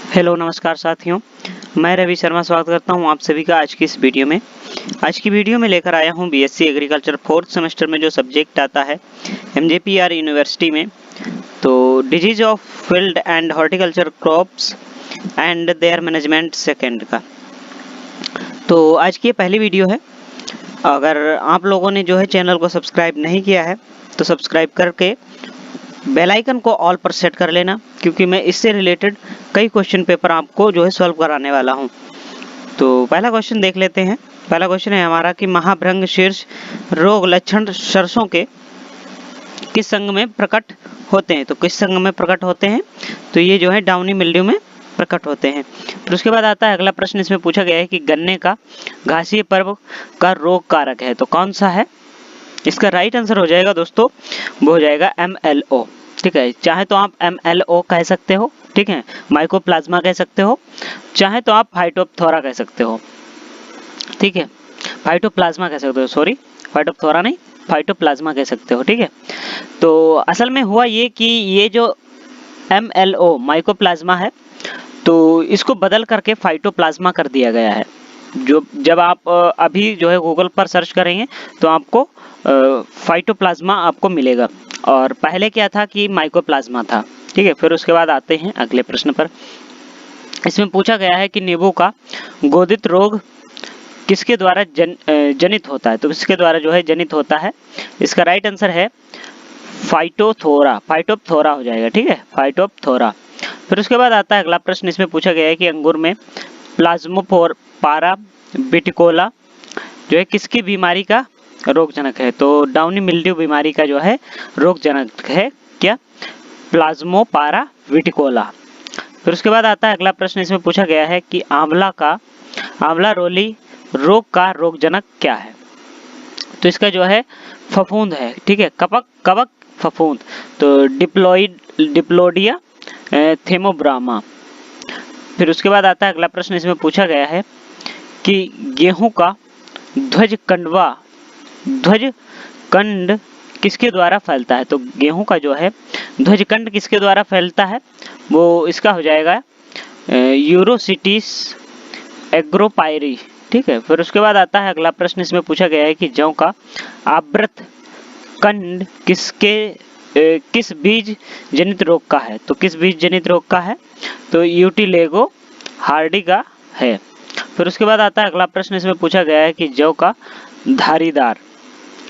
Hello नमस्कार साथियों, मैं रवि शर्मा स्वागत करता हूं आप सभी का आज की इस वीडियो में। आज की वीडियो में लेकर आया हूं बीएससी एग्रीकल्चर फोर्थ सेमेस्टर में जो सब्जेक्ट आता है एमजेपीआर यूनिवर्सिटी में, तो disease of field and horticulture crops and there management second का। तो आज की ये पहली वीडियो है। अगर आप लोगों ने जो है चैनल को सब्सक्राइब नहीं किया है तो सब्सक्राइब करके बेल आइकन को ऑल पर सेट कर लेना, क्योंकि मैं इससे रिलेटेड कई क्वेश्चन पेपर आपको जो है सॉल्व कराने वाला हूं। तो पहला क्वेश्चन देख लेते हैं। पहला क्वेश्चन है हमारा कि महाभृंग शीर्ष रोग लक्षण सरसों के किस संघ में प्रकट होते हैं। तो किस संघ में प्रकट होते हैं, तो ये जो है डाउनी मिल्ड्यू में प्रकट होते हैं। फिर उसके बाद आता है अगला प्रश्न, इसमें पूछा गया है कि गन्ने का घासीय पर्व का रोग कारक है, तो कौन सा है। इसका राइट आंसर हो जाएगा दोस्तों, वो हो जाएगा MLO। ठीक है, चाहे तो आप MLO कह सकते हो, ठीक है, माइकोप्लाज्मा कह सकते हो, चाहे तो आप फाइटोप्थोरा कह सकते हो। ठीक है, फाइटोप्लाज्मा कह सकते हो, सॉरी फाइटोप्थोरा नहीं, फाइटोप्लाज्मा कह सकते हो। ठीक है, तो असल में हुआ ये कि ये जो MLO माइकोप्लाज्मा है, तो इसको बदल करके फाइटोप्लाज्मा कर दिया गया है। जो जब आप अभी जो है गूगल पर सर्च करेंगे तो आपको फाइटोप्लाज्मा आपको मिलेगा, और पहले क्या था कि माइकोप्लाज्मा था। ठीक है, फिर उसके बाद आते हैं अगले प्रश्न पर। इसमें पूछा गया है कि नींबू का गोदित रोग किसके द्वारा जनित होता है। तो किसके द्वारा जो है जनित होता है, इसका राइट आंसर है फाइटोप्थोरा, फाइटोप्थोरा हो जाएगा। ठीक है, फाइटोप्थोरा। फिर उसके बाद आता है अगला प्रश्न, इसमें पूछा गया है कि अंगूर में प्लाज्मोपारा विटिकोला जो है किसकी बीमारी का रोगजनक है। तो डाउनी मिल्ड्यू बीमारी का जो है रोगजनक है क्या, प्लाज्मोपारा विटिकोला। फिर उसके बाद आता है अगला प्रश्न, इसमें पूछा गया है कि आंवला रोली रोग का रोगजनक क्या है। तो इसका जो है फफूंद है। ठीक है, कवक फफूंद, तो डिप्लोडिया थेमोब्रामा। फिर उसके बाद आता है अगला प्रश्न, इसमें पूछा गया है कि गेहूं का ध्वज कंड किसके द्वारा फैलता है। तो गेहूं का जो है ध्वज कंड किसके द्वारा फैलता है, वो इसका हो जाएगा यूरोसिटिस एग्रोपायरी। ठीक है, फिर उसके बाद आता है अगला प्रश्न, इसमें पूछा गया है कि जौ का आवृत कंड किस बीज जनित रोग का है। तो किस बीज जनित रोग का है, तो यूटिलेगो हार्डिगा है। फिर उसके बाद आता है अगला प्रश्न, इसमें पूछा गया है कि जौ का धारीदार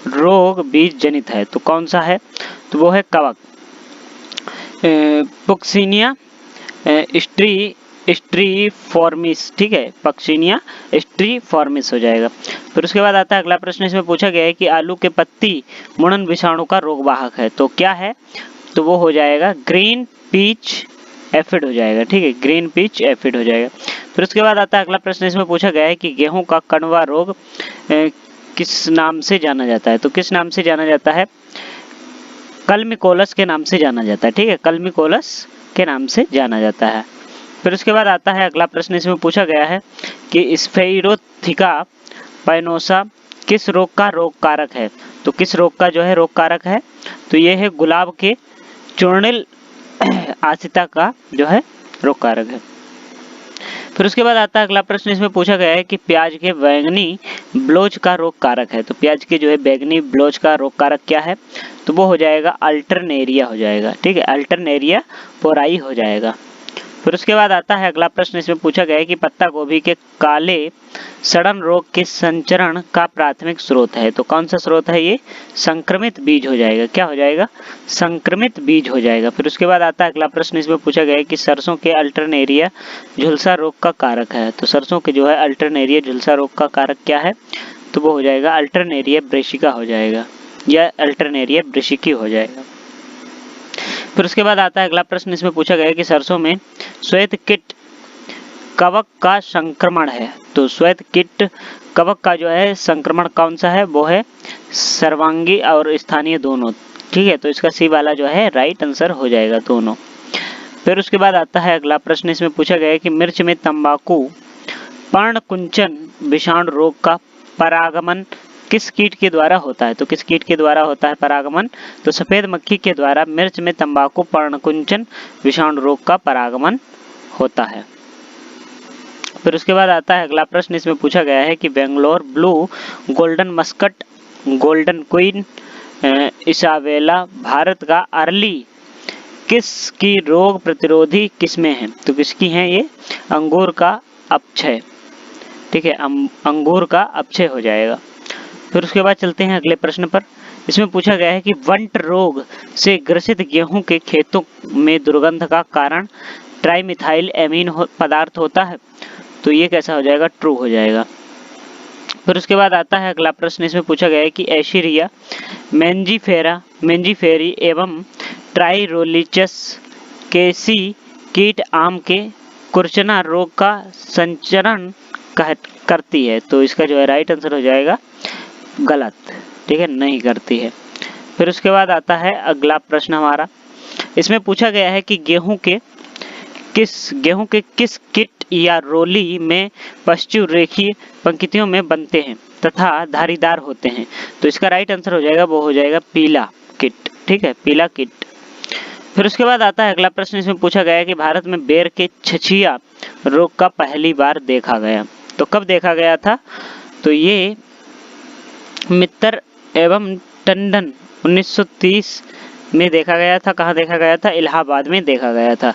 रोग बीज जनित है, तो कौन सा है, तो वो है कवक, पुक्सिनिया स्ट्रीफॉर्मिस। ठीक है, पक्सिनिया स्ट्रीफॉर्मिस हो जाएगा। फिर उसके बाद आता है अगला प्रश्न, इसमें पूछा गया है कि आलू के पत्ती मुड़न विषाणु का रोगवाहक है, तो क्या है, तो वो हो जाएगा ग्रीन पीच एफिड हो जाएगा। ठीक है, ग्रीन पीच एफिड हो जाएगा। फिर उसके बाद आता है अगला प्रश्न, इसमें पूछा गया है कि गेहूं का कणवा रोग किस नाम से जाना जाता है। तो किस नाम से जाना जाता है, कल्मिकोलस के नाम से जाना जाता है। ठीक है, कल्मिकोलस के नाम से जाना जाता है। फिर उसके बाद आता है अगला प्रश्न, इसमें पूछा गया है कि स्फेरोथिका पाइनोसा किस रोग का रोग कारक है। तो किस रोग का जो है रोग कारक है, तो ये है गुलाब के चूर्णिल आसिता का जो है रोग कारक है। फिर उसके बाद आता है अगला प्रश्न, इसमें पूछा गया है कि प्याज के बैंगनी ब्लोच का रोग कारक है। तो प्याज के जो है बैंगनी ब्लोच का रोग कारक क्या है, तो वो हो जाएगा अल्टरनेरिया हो जाएगा। ठीक है, अल्टरनेरिया पोराई हो जाएगा। फिर उसके बाद आता है अगला प्रश्न, इसमें पूछा गया है कि पत्ता गोभी के काले सड़न रोग के संचरण का प्राथमिक स्रोत है। तो कौन सा स्रोत है, ये संक्रमित बीज हो जाएगा। क्या हो जाएगा, संक्रमित बीज हो जाएगा। फिर उसके बाद आता है अगला प्रश्न, इसमें पूछा गया है कि सरसों के अल्टरनेरिया झुलसा रोग का कारक है। तो सरसों के जो है अल्टरनेरिया झुलसा रोग का कारक क्या है, तो वो हो जाएगा अल्टरनेरिया ब्रेसिका हो जाएगा, या अल्टरनेरिया ब्रेसिकी हो जाएगा। फिर उसके बाद आता है अगला प्रश्न, इसमें पूछा गया है कि सरसों में श्वेत कीट कवक का संक्रमण है। तो श्वेत कीट कवक का जो है संक्रमण कौन सा है, वो है सर्वांगी और स्थानीय दोनों। ठीक है, तो इसका सी वाला जो है राइट आंसर हो जाएगा दोनों। फिर उसके बाद आता है अगला प्रश्न, इसमें पूछा गया है कि मिर्च में तंबाकू पर्णकुंचन विषाणु रोग का परागमन किस कीट के द्वारा होता है। तो किस कीट के द्वारा होता है परागमन, तो सफेद मक्खी के द्वारा मिर्च में तंबाकू पर्णकुंचन विषाणु रोग का परागमन होता है। फिर उसके बाद आता है अगला प्रश्न, इसमें पूछा गया है कि Bangalore blue, golden Muscat, golden queen, Isabella Bharat का अर्ली किसकी रोग प्रतिरोधी किस्में हैं? तो किसकी हैं ये? अंगूर का अपक्षय, ठीक है, अंगूर का अपक्षय हो जाएगा। फिर उसके बाद चलते हैं अगले प्रश्न पर। इसमें पूछा गया है कि वंट रोग से ग्रसित गेहूं के खेतों में दुर्गंध का कारण ट्राइमिथाइल एमीन पदार्थ होता है। तो ये कैसा हो जाएगा? ट्रू हो जाएगा। फिर उसके बाद आता है अगला प्रश्न, इसमें पूछा गया है कि एशीरिया मेंजीफेरी एवं ट्राइरोलिचस केसी कीट आम के कुरचना रोग का संचरण करती है। तो इसका जो है राइट आंसर हो जाएगा गलत, ठीक है, नहीं करती है। फिर उसके बाद आता है अगला प्रश्न हमारा, इसमें पूछा गया है कि गेहूं के किस किट या रोली में पश्चु रेखीय पंक्तियों में बनते हैं तथा धारीदार होते हैं। तो इसका राइट आंसर हो जाएगा, वो हो जाएगा पीला किट, ठीक है, पीला किट। फिर उसके बाद आता है अगला प्रश्न, इसमें पूछा गया है कि भारत में बेर के छछिया रोग का पहली बार देखा गया। तो कब देखा गया था? तो ये मित्तर एवं टंडन 1930 में देखा गया था। कहाँ देखा गया था? इलाहाबाद में देखा गया था।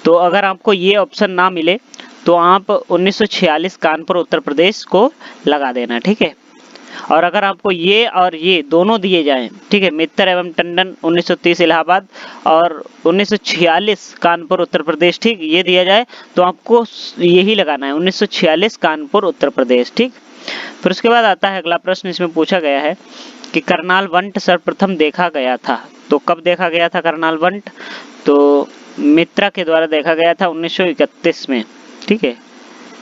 तो अगर आपको ये ऑप्शन ना मिले तो आप 1946 कानपुर उत्तर प्रदेश को लगा देना, ठीक है। और अगर आपको ये और ये दोनों दिए जाएं, ठीक है, मित्तर एवं टंडन 1930 इलाहाबाद और 1946 कानपुर उत्तर प्रदेश, ठीक, ये दिया जाए तो आपको यही लगाना है, 1946 कानपुर उत्तर प्रदेश, ठीक। फिर उसके बाद आता है अगला प्रश्न, इसमें पूछा गया है कि करनाल वंट सर्वप्रथम देखा गया था। तो कब देखा गया था करनाल वंट? तो मित्रा के द्वारा देखा गया था 1931 में, ठीक है,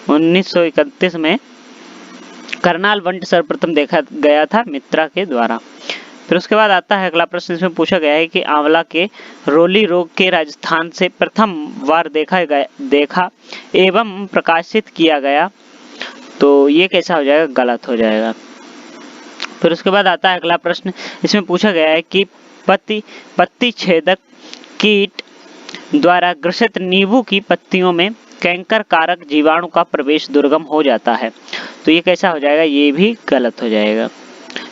1931 में करनाल वंट सर्वप्रथम देखा गया था मित्रा के द्वारा। फिर उसके बाद आता है अगला प्रश्न, इसमें पूछा गया है कि आंवला के रोली रोग के राजस्थान से प्रथम बार देखा एवं प्रकाशित किया गया। तो ये कैसा हो जाएगा? गलत हो जाएगा। फिर उसके बाद आता है अगला प्रश्न, इसमें पूछा गया है कि पत्ती छेदक कीट द्वारा ग्रसित नींबू की पत्तियों में कैंकर कारक जीवाणु का प्रवेश दुर्गम हो जाता है। तो ये कैसा हो जाएगा? ये भी गलत हो जाएगा।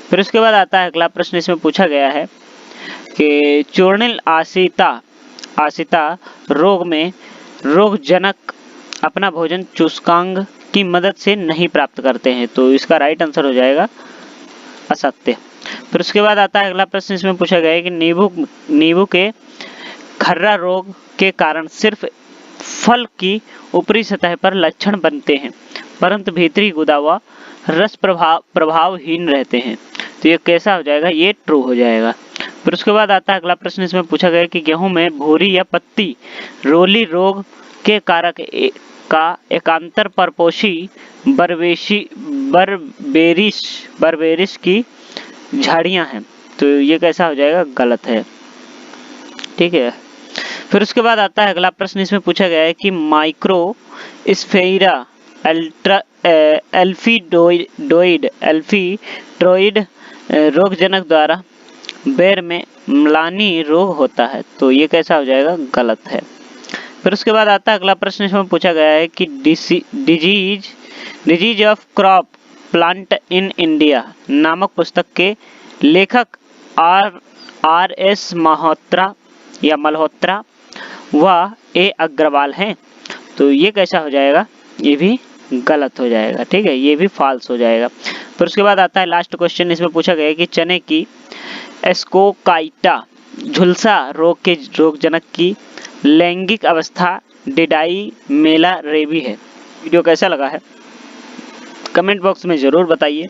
फिर उसके बाद आता है अगला प्रश्न, इसमें पूछा गया है कि चूर्णिल आसिता रोग में रोगजनक अपना भोजन चूसकांग की मदद से नहीं प्राप्त करते हैं। तो इसका राइट आंसर हो जाएगा असत्य। फिर उसके बाद आता है अगला प्रश्न, इसमें पूछा गया है कि नींबू के खर्रा रोग के कारण सिर्फ फल की ऊपरी सतह पर लक्षण बनते हैं परंतु भीतरी गुदा व रस प्रभावहीन रहते हैं। तो ये कैसा हो जाएगा? ये ट्रू हो जाएगा। फिर उसके बाद आता है अगला प्रश्न, इसमें पूछा गया कि गेहूं में भूरी या पत्ती रोली रोग के कारक का एकांतर परपोषी बर्बेरिस की झाड़ियां हैं। तो ये कैसा हो जाएगा? गलत है, ठीक है। फिर उसके बाद आता है अगला प्रश्न, इसमें पूछा गया है कि माइक्रो स्फेरा एल्फीट्रॉइड रोगजनक द्वारा बेर में म्लानी रोग होता है। तो ये कैसा हो जाएगा? गलत है। फिर उसके बाद आता है अगला प्रश्न, इसमें पूछा गया है कि disease of crop plant in India नामक पुस्तक के लेखक R.S. मल्होत्रा व A. अग्रवाल हैं। तो ये कैसा हो जाएगा? ये भी गलत हो जाएगा, ठीक है, ये भी फॉल्स हो जाएगा। फिर उसके बाद आता है लास्ट क्वेश्चन, इसमें पूछा गया है कि चने की एस्कोकाइटा झुलसा रोग के रोगजनक की लैंगिक अवस्था डिडाई मेला रेबी है। वीडियो कैसा लगा है कमेंट बॉक्स में ज़रूर बताइए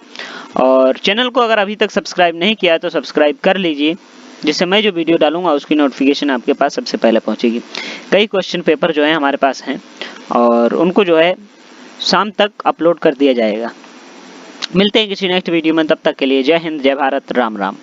और चैनल को अगर अभी तक सब्सक्राइब नहीं किया है तो सब्सक्राइब कर लीजिए, जिससे मैं जो वीडियो डालूंगा उसकी नोटिफिकेशन आपके पास सबसे पहले पहुंचेगी। कई क्वेश्चन पेपर जो है हमारे पास हैं और उनको जो है शाम तक अपलोड कर दिया जाएगा। मिलते हैं किसी नेक्स्ट वीडियो में, तब तक के लिए जय हिंद, जय भारत, राम राम।